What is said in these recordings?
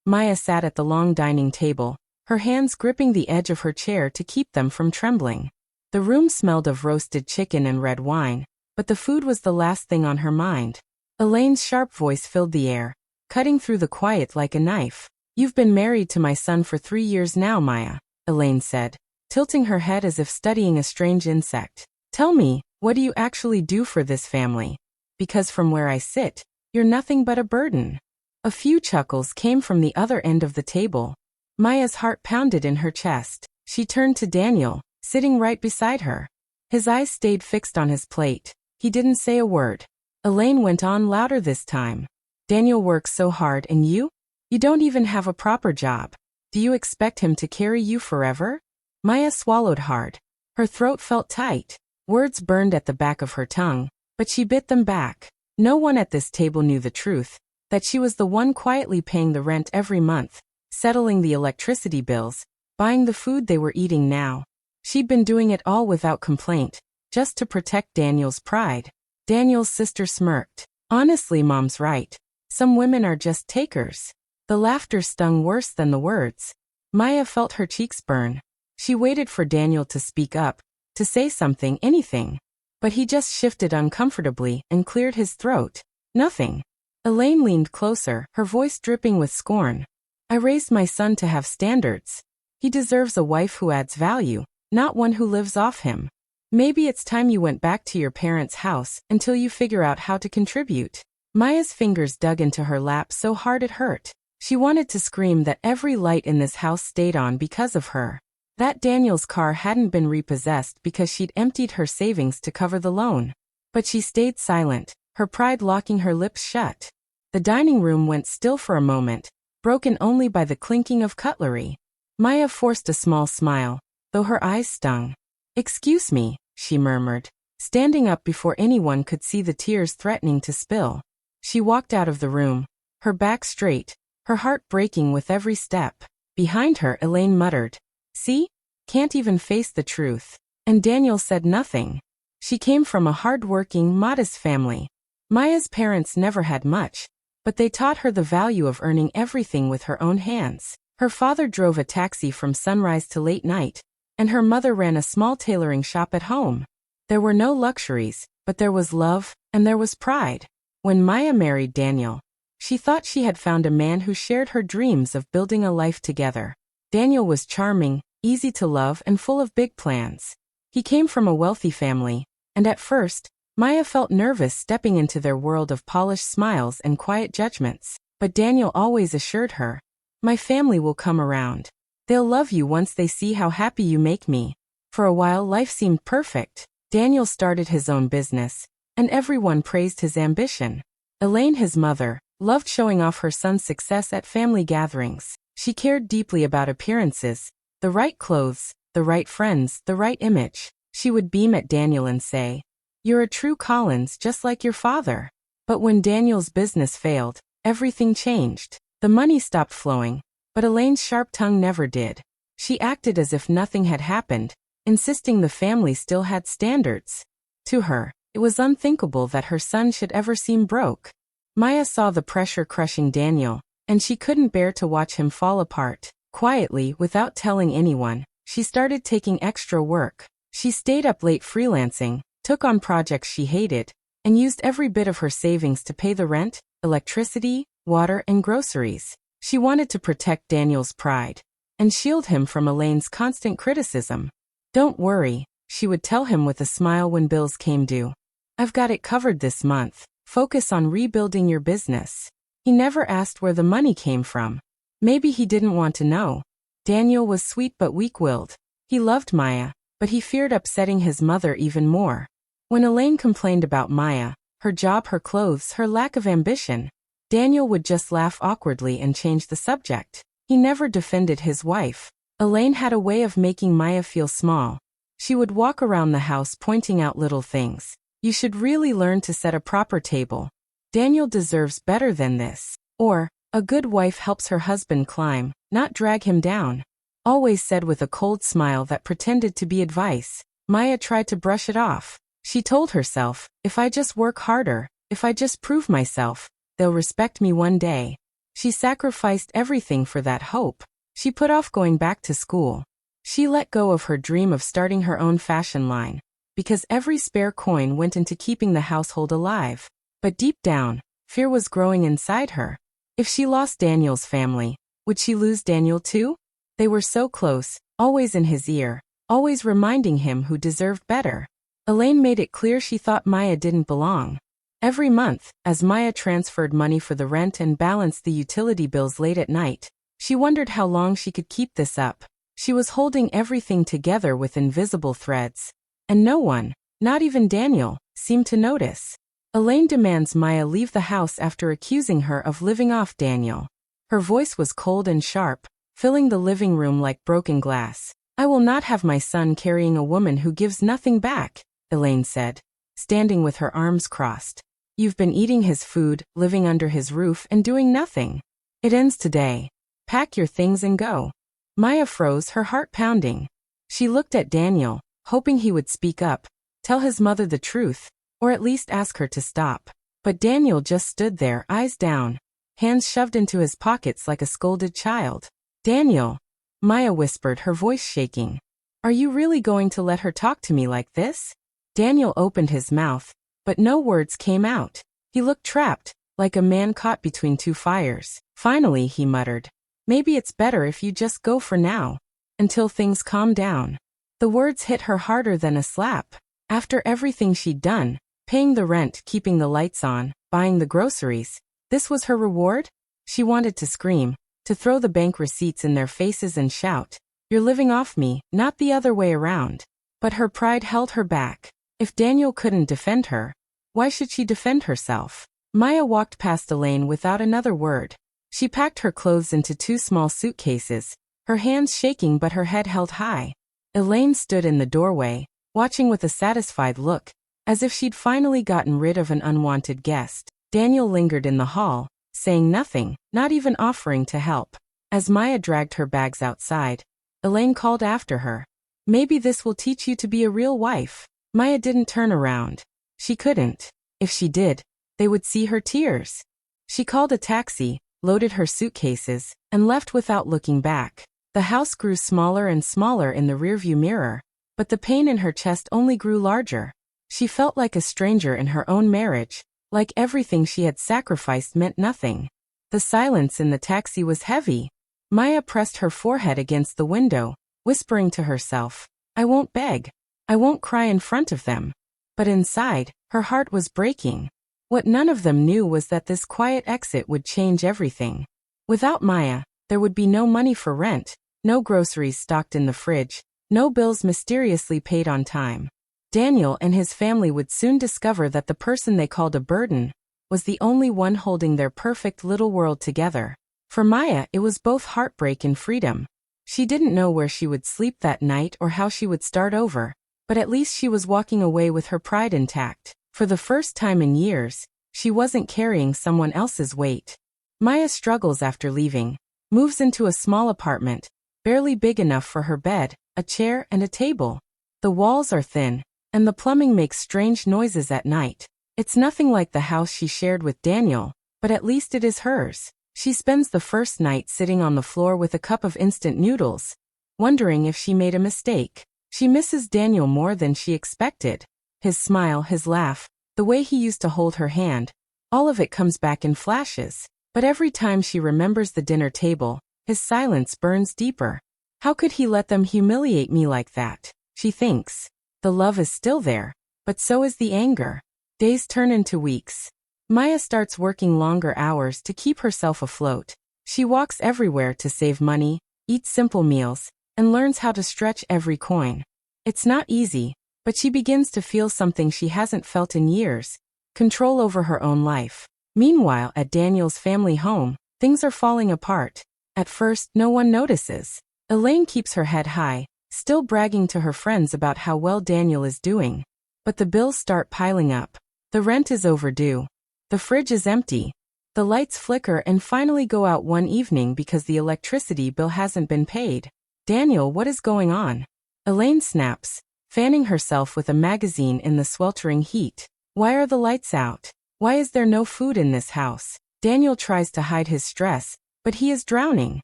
Maya sat at the long dining table, her hands gripping the edge of her chair to keep them from trembling. The room smelled of roasted chicken and red wine, but the food was the last thing on her mind. Elaine's sharp voice filled the air, cutting through the quiet like a knife. "You've been married to my son for 3 years now, Maya," Elaine said, tilting her head as if studying a strange insect. "Tell me, what do you actually do for this family? Because from where I sit, you're nothing but a burden." A few chuckles came from the other end of the table. Maya's heart pounded in her chest. She turned to Daniel, sitting right beside her. His eyes stayed fixed on his plate. He didn't say a word. Elaine went on louder this time. "Daniel works so hard and you? You don't even have a proper job. Do you expect him to carry you forever?" Maya swallowed hard. Her throat felt tight. Words burned at the back of her tongue, but she bit them back. No one at this table knew the truth, that she was the one quietly paying the rent every month, settling the electricity bills, buying the food they were eating now. She'd been doing it all without complaint, just to protect Daniel's pride. Daniel's sister smirked. "Honestly, Mom's right. Some women are just takers." The laughter stung worse than the words. Maya felt her cheeks burn. She waited for Daniel to speak up, to say something, anything. But he just shifted uncomfortably and cleared his throat. "Nothing." Elaine leaned closer, her voice dripping with scorn. "I raised my son to have standards. He deserves a wife who adds value, not one who lives off him. Maybe it's time you went back to your parents' house until you figure out how to contribute." Maya's fingers dug into her lap so hard it hurt. She wanted to scream that every light in this house stayed on because of her. That Daniel's car hadn't been repossessed because she'd emptied her savings to cover the loan. But she stayed silent, her pride locking her lips shut. The dining room went still for a moment, broken only by the clinking of cutlery. Maya forced a small smile, though her eyes stung. "Excuse me," she murmured, standing up before anyone could see the tears threatening to spill. She walked out of the room, her back straight, her heart breaking with every step. Behind her, Elaine muttered, "See? Can't even face the truth." And Daniel said nothing. She came from a hard-working, modest family. Maya's parents never had much, but they taught her the value of earning everything with her own hands. Her father drove a taxi from sunrise to late night, and her mother ran a small tailoring shop at home. There were no luxuries, but there was love, and there was pride. When Maya married Daniel, she thought she had found a man who shared her dreams of building a life together. Daniel was charming, easy to love, and full of big plans. He came from a wealthy family, and at first, Maya felt nervous stepping into their world of polished smiles and quiet judgments. But Daniel always assured her, "My family will come around. They'll love you once they see how happy you make me." For a while life seemed perfect. Daniel started his own business, and everyone praised his ambition. Elaine, his mother, loved showing off her son's success at family gatherings. She cared deeply about appearances, the right clothes, the right friends, the right image. She would beam at Daniel and say, "You're a true Collins, just like your father." But when Daniel's business failed, everything changed. The money stopped flowing, but Elaine's sharp tongue never did. She acted as if nothing had happened, insisting the family still had standards. To her, it was unthinkable that her son should ever seem broke. Maya saw the pressure crushing Daniel, and she couldn't bear to watch him fall apart. Quietly, without telling anyone, she started taking extra work. She stayed up late freelancing, took on projects she hated, and used every bit of her savings to pay the rent, electricity, water, and groceries. She wanted to protect Daniel's pride and shield him from Elaine's constant criticism. "Don't worry," she would tell him with a smile when bills came due. "I've got it covered this month. Focus on rebuilding your business." He never asked where the money came from. Maybe he didn't want to know. Daniel was sweet but weak-willed. He loved Maya, but he feared upsetting his mother even more. When Elaine complained about Maya, her job, her clothes, her lack of ambition, Daniel would just laugh awkwardly and change the subject. He never defended his wife. Elaine had a way of making Maya feel small. She would walk around the house pointing out little things. "You should really learn to set a proper table. Daniel deserves better than this." Or, "A good wife helps her husband climb, not drag him down." Always said with a cold smile that pretended to be advice. Maya tried to brush it off. She told herself, "If I just work harder, if I just prove myself, they'll respect me one day." She sacrificed everything for that hope. She put off going back to school. She let go of her dream of starting her own fashion line, because every spare coin went into keeping the household alive. But deep down, fear was growing inside her. If she lost Daniel's family, would she lose Daniel too? They were so close, always in his ear, always reminding him who deserved better. Elaine made it clear she thought Maya didn't belong. Every month, as Maya transferred money for the rent and balanced the utility bills late at night, she wondered how long she could keep this up. She was holding everything together with invisible threads. And no one, not even Daniel, seemed to notice. Elaine demands Maya leave the house after accusing her of living off Daniel. Her voice was cold and sharp, filling the living room like broken glass. "I will not have my son carrying a woman who gives nothing back," Elaine said, standing with her arms crossed. "You've been eating his food, living under his roof, and doing nothing. It ends today. Pack your things and go." Maya froze, her heart pounding. She looked at Daniel, hoping he would speak up, tell his mother the truth, or at least ask her to stop. But Daniel just stood there, eyes down, hands shoved into his pockets like a scolded child. "Daniel," Maya whispered, her voice shaking. "Are you really going to let her talk to me like this?" Daniel opened his mouth, but no words came out. He looked trapped, like a man caught between two fires. Finally, he muttered, "Maybe it's better if you just go for now, until things calm down." The words hit her harder than a slap. After everything she'd done, paying the rent, keeping the lights on, buying the groceries, this was her reward? She wanted to scream, to throw the bank receipts in their faces and shout, "You're living off me, not the other way around." But her pride held her back. If Daniel couldn't defend her, why should she defend herself? Maya walked past Elaine without another word. She packed her clothes into 2 small suitcases, her hands shaking but her head held high. Elaine stood in the doorway, watching with a satisfied look, as if she'd finally gotten rid of an unwanted guest. Daniel lingered in the hall, saying nothing, not even offering to help. As Maya dragged her bags outside, Elaine called after her, "Maybe this will teach you to be a real wife." Maya didn't turn around. She couldn't. If she did, they would see her tears. She called a taxi, loaded her suitcases, and left without looking back. The house grew smaller and smaller in the rearview mirror, but the pain in her chest only grew larger. She felt like a stranger in her own marriage, like everything she had sacrificed meant nothing. The silence in the taxi was heavy. Maya pressed her forehead against the window, whispering to herself, "I won't beg. I won't cry in front of them." But inside, her heart was breaking. What none of them knew was that this quiet exit would change everything. Without Maya, there would be no money for rent, no groceries stocked in the fridge, no bills mysteriously paid on time. Daniel and his family would soon discover that the person they called a burden was the only one holding their perfect little world together. For Maya, it was both heartbreak and freedom. She didn't know where she would sleep that night or how she would start over, but at least she was walking away with her pride intact. For the first time in years, she wasn't carrying someone else's weight. Maya struggles after leaving, moves into a small apartment, barely big enough for her bed, a chair, and a table. The walls are thin, and the plumbing makes strange noises at night. It's nothing like the house she shared with Daniel, but at least it is hers. She spends the first night sitting on the floor with a cup of instant noodles, wondering if she made a mistake. She misses Daniel more than she expected. His smile, his laugh, the way he used to hold her hand, all of it comes back in flashes. But every time she remembers the dinner table, his silence burns deeper. How could he let them humiliate me like that? She thinks. The love is still there, but so is the anger. Days turn into weeks. Maya starts working longer hours to keep herself afloat. She walks everywhere to save money, eats simple meals, and learns how to stretch every coin. It's not easy, but she begins to feel something she hasn't felt in years, control over her own life. Meanwhile, at Daniel's family home, things are falling apart. At first, no one notices. Elaine keeps her head high, still bragging to her friends about how well Daniel is doing. But the bills start piling up. The rent is overdue. The fridge is empty. The lights flicker and finally go out one evening because the electricity bill hasn't been paid. "Daniel, what is going on?" Elaine snaps, fanning herself with a magazine in the sweltering heat. "Why are the lights out? Why is there no food in this house?" Daniel tries to hide his stress, but he is drowning.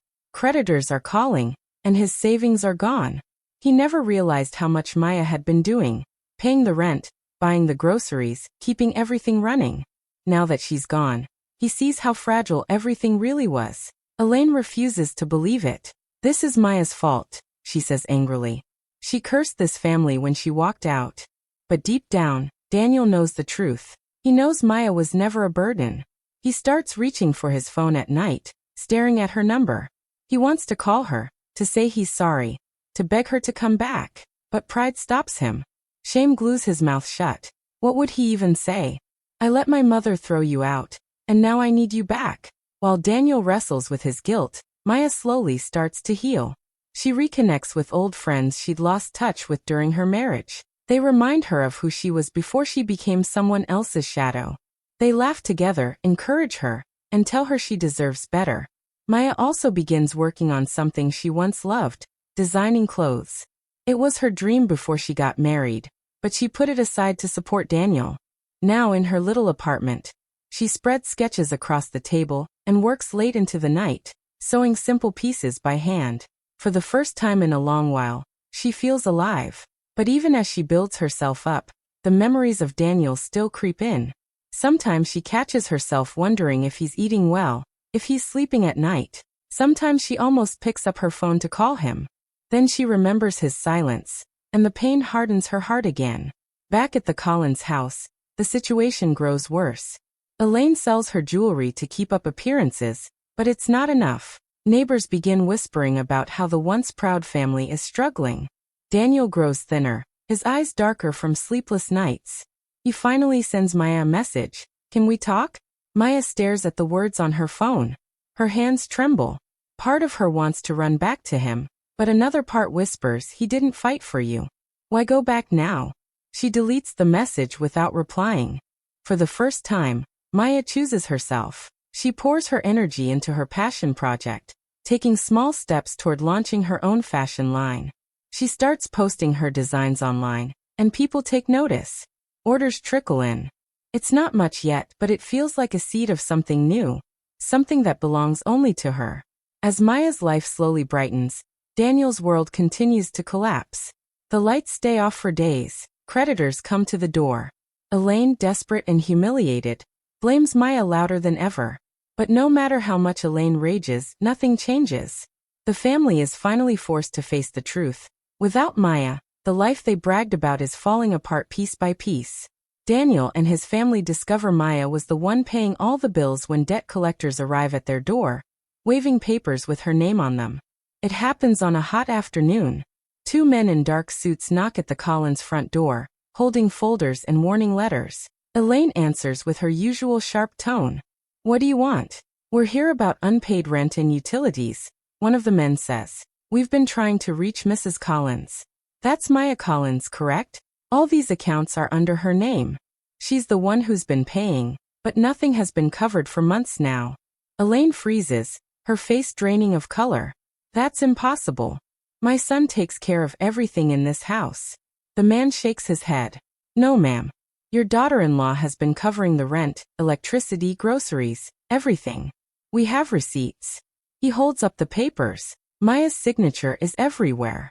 Creditors are calling, and his savings are gone. He never realized how much Maya had been doing, paying the rent, buying the groceries, keeping everything running. Now that she's gone, he sees how fragile everything really was. Elaine refuses to believe it. This is Maya's fault, she says angrily. She cursed this family when she walked out. But deep down, Daniel knows the truth. He knows Maya was never a burden. He starts reaching for his phone at night, staring at her number. He wants to call her, to say he's sorry, to beg her to come back. But pride stops him. Shame glues his mouth shut. What would he even say? I let my mother throw you out, and now I need you back. While Daniel wrestles with his guilt, Maya slowly starts to heal. She reconnects with old friends she'd lost touch with during her marriage. They remind her of who she was before she became someone else's shadow. They laugh together, encourage her, and tell her she deserves better. Maya also begins working on something she once loved, designing clothes. It was her dream before she got married, but she put it aside to support Daniel. Now in her little apartment, she spreads sketches across the table and works late into the night, sewing simple pieces by hand. For the first time in a long while, she feels alive. But even as she builds herself up, the memories of Daniel still creep in. Sometimes she catches herself wondering if he's eating well, if he's sleeping at night. Sometimes she almost picks up her phone to call him. Then she remembers his silence, and the pain hardens her heart again. Back at the Collins house, the situation grows worse. Elaine sells her jewelry to keep up appearances, but it's not enough. Neighbors begin whispering about how the once proud family is struggling. Daniel grows thinner, his eyes darker from sleepless nights. He finally sends Maya a message. Can we talk? Maya stares at the words on her phone. Her hands tremble. Part of her wants to run back to him, but another part whispers he didn't fight for you. Why go back now? She deletes the message without replying. For the first time, Maya chooses herself. She pours her energy into her passion project, taking small steps toward launching her own fashion line. She starts posting her designs online, and people take notice. Orders trickle in. It's not much yet, but it feels like a seed of something new, something that belongs only to her. As Maya's life slowly brightens, Daniel's world continues to collapse. The lights stay off for days. Creditors come to the door. Elaine, desperate and humiliated, blames Maya louder than ever. But no matter how much Elaine rages, nothing changes. The family is finally forced to face the truth. Without Maya, the life they bragged about is falling apart piece by piece. Daniel and his family discover Maya was the one paying all the bills when debt collectors arrive at their door, waving papers with her name on them. It happens on a hot afternoon. Two men in dark suits knock at the Collins front door, holding folders and warning letters. Elaine answers with her usual sharp tone. What do you want? We're here about unpaid rent and utilities, one of the men says. We've been trying to reach Mrs. Collins. That's Maya Collins, correct? All these accounts are under her name. She's the one who's been paying, but nothing has been covered for months now. Elaine freezes, her face draining of color. That's impossible. My son takes care of everything in this house. The man shakes his head. No, ma'am. Your daughter-in-law has been covering the rent, electricity, groceries, everything. We have receipts. He holds up the papers. Maya's signature is everywhere.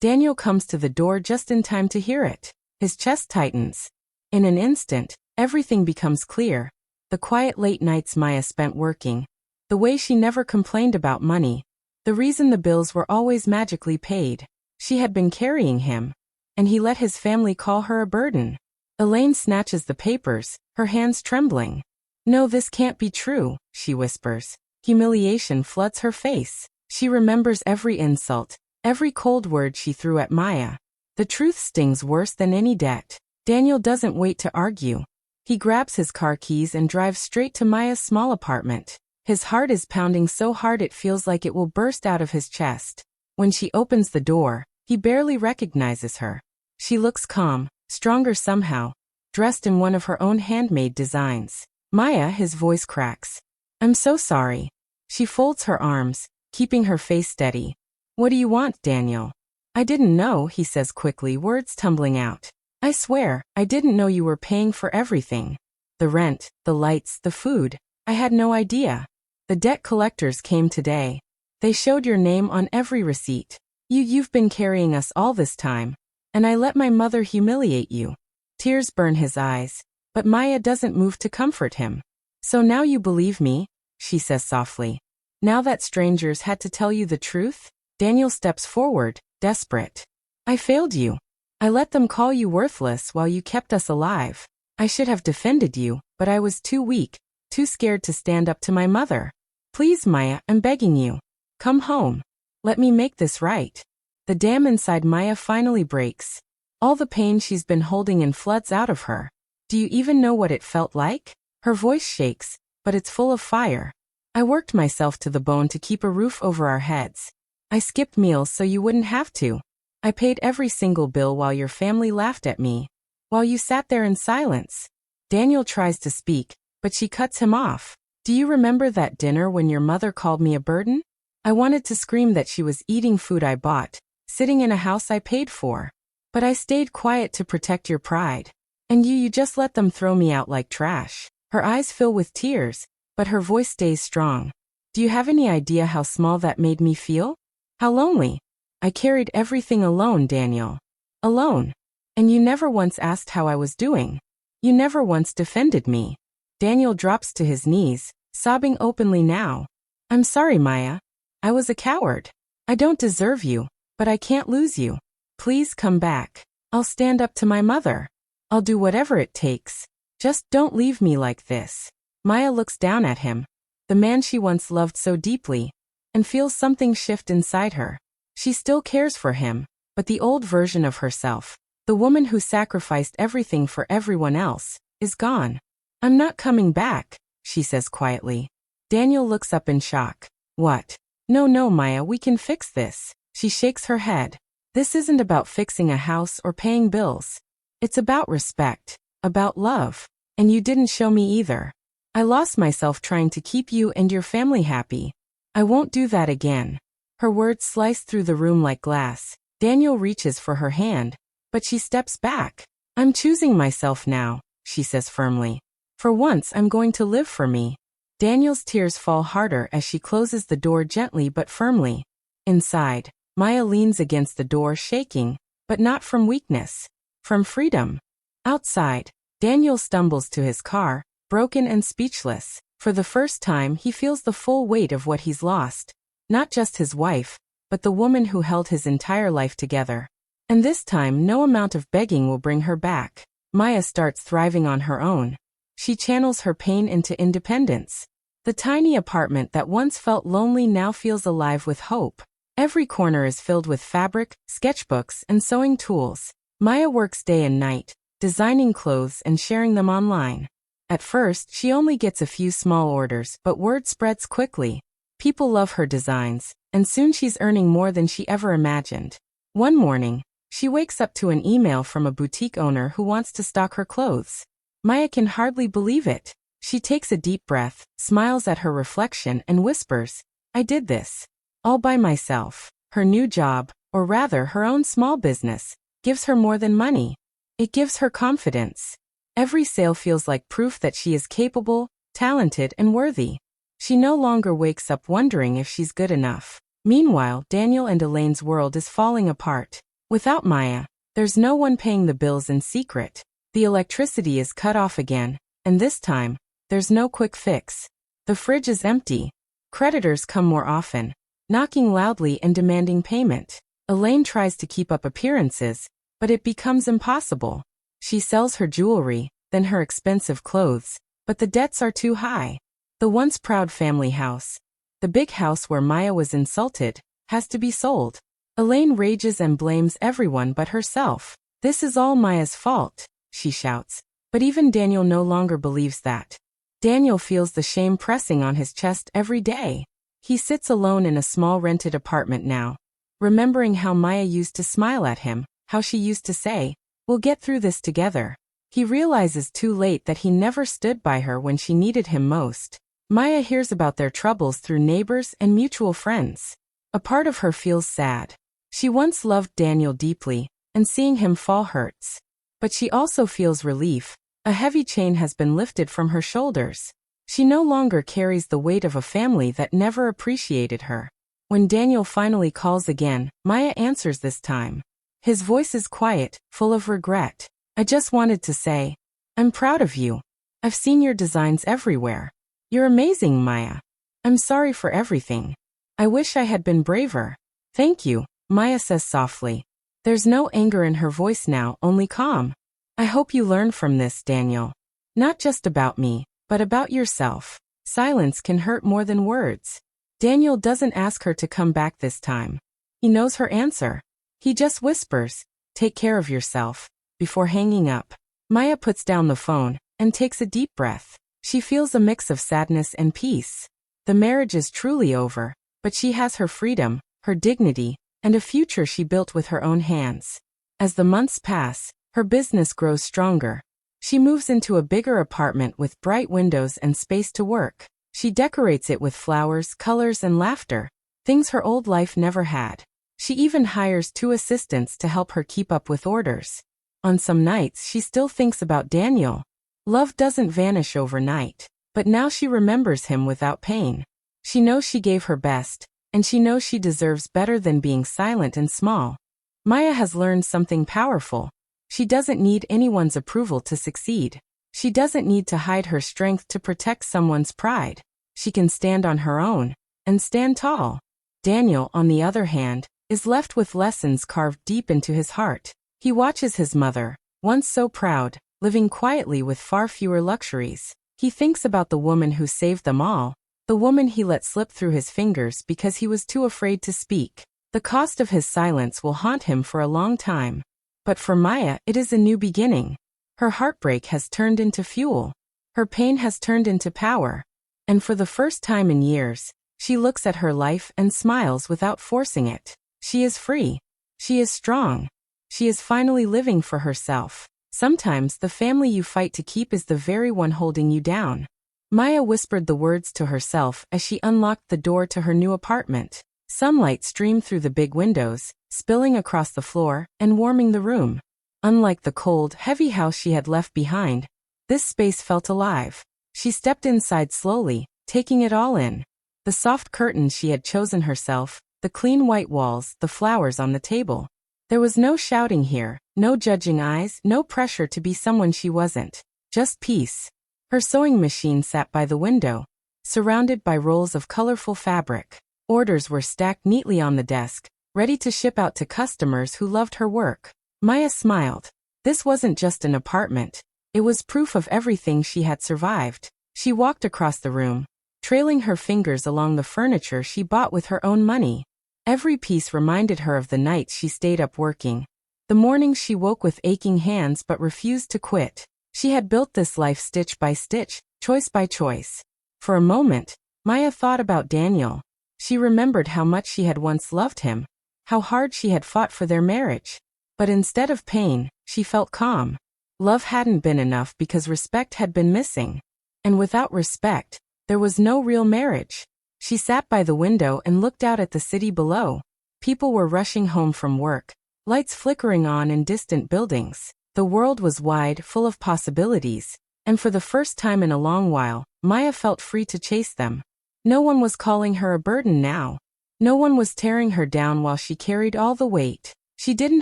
Daniel comes to the door just in time to hear it. His chest tightens. In an instant, everything becomes clear. The quiet late nights Maya spent working. The way she never complained about money. The reason the bills were always magically paid. She had been carrying him, and he let his family call her a burden. Elaine snatches the papers, her hands trembling. No, this can't be true, she whispers. Humiliation floods her face. She remembers every insult, every cold word she threw at Maya. The truth stings worse than any debt. Daniel doesn't wait to argue. He grabs his car keys and drives straight to Maya's small apartment. His heart is pounding so hard it feels like it will burst out of his chest. When she opens the door, he barely recognizes her. She looks calm, stronger somehow, dressed in one of her own handmade designs. Maya, his voice cracks. I'm so sorry. She folds her arms, keeping her face steady. What do you want, Daniel? I didn't know, he says quickly, words tumbling out. I swear, I didn't know you were paying for everything. The rent, the lights, the food. I had no idea. The debt collectors came today. They showed your name on every receipt. You've been carrying us all this time. And I let my mother humiliate you. Tears burn his eyes. But Maya doesn't move to comfort him. So now you believe me? She says softly. Now that strangers had to tell you the truth? Daniel steps forward, desperate. I failed you. I let them call you worthless while you kept us alive. I should have defended you, but I was too weak, too scared to stand up to my mother. Please, Maya, I'm begging you. Come home. Let me make this right. The dam inside Maya finally breaks. All the pain she's been holding in floods out of her. Do you even know what it felt like? Her voice shakes, but it's full of fire. I worked myself to the bone to keep a roof over our heads. I skipped meals so you wouldn't have to. I paid every single bill while your family laughed at me. While you sat there in silence. Daniel tries to speak, but she cuts him off. Do you remember that dinner when your mother called me a burden? I wanted to scream that she was eating food I bought, sitting in a house I paid for. But I stayed quiet to protect your pride. And you just let them throw me out like trash. Her eyes fill with tears, but her voice stays strong. Do you have any idea how small that made me feel? How lonely? I carried everything alone, Daniel. Alone. And you never once asked how I was doing. You never once defended me. Daniel drops to his knees, sobbing openly now. I'm sorry, Maya. I was a coward. I don't deserve you, but I can't lose you. Please come back. I'll stand up to my mother. I'll do whatever it takes. Just don't leave me like this. Maya looks down at him, the man she once loved so deeply, and feels something shift inside her. She still cares for him, but the old version of herself, the woman who sacrificed everything for everyone else, is gone. I'm not coming back, she says quietly. Daniel looks up in shock. What? No, Maya, we can fix this. She shakes her head. This isn't about fixing a house or paying bills. It's about respect, about love. And you didn't show me either. I lost myself trying to keep you and your family happy. I won't do that again. Her words slice through the room like glass. Daniel reaches for her hand, but she steps back. I'm choosing myself now, she says firmly. For once, I'm going to live for me. Daniel's tears fall harder as she closes the door gently but firmly. Inside, Maya leans against the door shaking, but not from weakness. From freedom. Outside, Daniel stumbles to his car, broken and speechless. For the first time, he feels the full weight of what he's lost. Not just his wife, but the woman who held his entire life together. And this time, no amount of begging will bring her back. Maya starts thriving on her own. She channels her pain into independence. The tiny apartment that once felt lonely now feels alive with hope. Every corner is filled with fabric, sketchbooks, and sewing tools. Maya works day and night, designing clothes and sharing them online. At first, she only gets a few small orders, but word spreads quickly. People love her designs, and soon she's earning more than she ever imagined. One morning, she wakes up to an email from a boutique owner who wants to stock her clothes. Maya can hardly believe it. She takes a deep breath, smiles at her reflection, and whispers, I did this. All by myself. Her new job, or rather her own small business, gives her more than money. It gives her confidence. Every sale feels like proof that she is capable, talented, and worthy. She no longer wakes up wondering if she's good enough. Meanwhile, Daniel and Elaine's world is falling apart. Without Maya, there's no one paying the bills in secret. The electricity is cut off again, and this time, there's no quick fix. The fridge is empty. Creditors come more often, knocking loudly and demanding payment. Elaine tries to keep up appearances, but it becomes impossible. She sells her jewelry, then her expensive clothes, but the debts are too high. The once proud family house, the big house where Maya was insulted, has to be sold. Elaine rages and blames everyone but herself. This is all Maya's fault, she shouts. But even Daniel no longer believes that. Daniel feels the shame pressing on his chest every day. He sits alone in a small rented apartment now, remembering how Maya used to smile at him, how she used to say, we'll get through this together. He realizes too late that he never stood by her when she needed him most. Maya hears about their troubles through neighbors and mutual friends. A part of her feels sad. She once loved Daniel deeply, and seeing him fall hurts. But she also feels relief. A heavy chain has been lifted from her shoulders. She no longer carries the weight of a family that never appreciated her. When Daniel finally calls again, Maya answers this time. His voice is quiet, full of regret. I just wanted to say, I'm proud of you. I've seen your designs everywhere. You're amazing, Maya. I'm sorry for everything. I wish I had been braver. Thank you, Maya says softly. There's no anger in her voice now, only calm. I hope you learn from this, Daniel. Not just about me, but about yourself. Silence can hurt more than words. Daniel doesn't ask her to come back this time. He knows her answer. He just whispers, take care of yourself, before hanging up. Maya puts down the phone and takes a deep breath. She feels a mix of sadness and peace. The marriage is truly over, but she has her freedom, her dignity, and a future she built with her own hands. As the months pass, her business grows stronger. She moves into a bigger apartment with bright windows and space to work. She decorates it with flowers, colors, and laughter, things her old life never had. She even hires 2 assistants to help her keep up with orders. On some nights, she still thinks about Daniel. Love doesn't vanish overnight, but now she remembers him without pain. She knows she gave her best, and she knows she deserves better than being silent and small. Maya has learned something powerful. She doesn't need anyone's approval to succeed. She doesn't need to hide her strength to protect someone's pride. She can stand on her own, and stand tall. Daniel, on the other hand, is left with lessons carved deep into his heart. He watches his mother, once so proud, living quietly with far fewer luxuries. He thinks about the woman who saved them all, the woman he let slip through his fingers because he was too afraid to speak. The cost of his silence will haunt him for a long time. But for Maya, it is a new beginning. Her heartbreak has turned into fuel. Her pain has turned into power. And for the first time in years, she looks at her life and smiles without forcing it. She is free. She is strong. She is finally living for herself. Sometimes the family you fight to keep is the very one holding you down. Maya whispered the words to herself as she unlocked the door to her new apartment. Sunlight streamed through the big windows, spilling across the floor and warming the room. Unlike the cold, heavy house she had left behind, this space felt alive. She stepped inside slowly, taking it all in. The soft curtains she had chosen herself, the clean white walls, the flowers on the table. There was no shouting here, no judging eyes, no pressure to be someone she wasn't. Just peace. Her sewing machine sat by the window, surrounded by rolls of colorful fabric. Orders were stacked neatly on the desk, ready to ship out to customers who loved her work. Maya smiled. This wasn't just an apartment. It was proof of everything she had survived. She walked across the room, trailing her fingers along the furniture she bought with her own money. Every piece reminded her of the nights she stayed up working, the mornings she woke with aching hands but refused to quit. She had built this life stitch by stitch, choice by choice. For a moment, Maya thought about Daniel. She remembered how much she had once loved him, how hard she had fought for their marriage. But instead of pain, she felt calm. Love hadn't been enough because respect had been missing. And without respect, there was no real marriage. She sat by the window and looked out at the city below. People were rushing home from work, lights flickering on in distant buildings. The world was wide, full of possibilities, and for the first time in a long while, Maya felt free to chase them. No one was calling her a burden now. No one was tearing her down while she carried all the weight. She didn't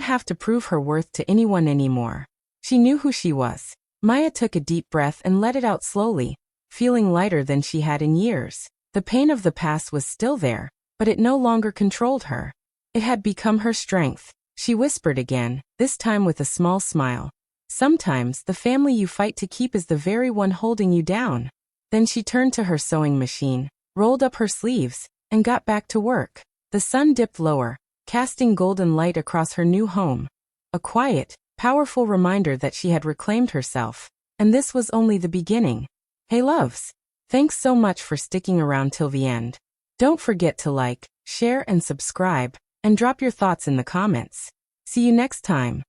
have to prove her worth to anyone anymore. She knew who she was. Maya took a deep breath and let it out slowly, feeling lighter than she had in years. The pain of the past was still there, but it no longer controlled her. It had become her strength. She whispered again, this time with a small smile. Sometimes the family you fight to keep is the very one holding you down. Then she turned to her sewing machine, rolled up her sleeves, and got back to work. The sun dipped lower, casting golden light across her new home. A quiet, powerful reminder that she had reclaimed herself. And this was only the beginning. Hey loves! Thanks so much for sticking around till the end. Don't forget to like, share and subscribe, and drop your thoughts in the comments. See you next time.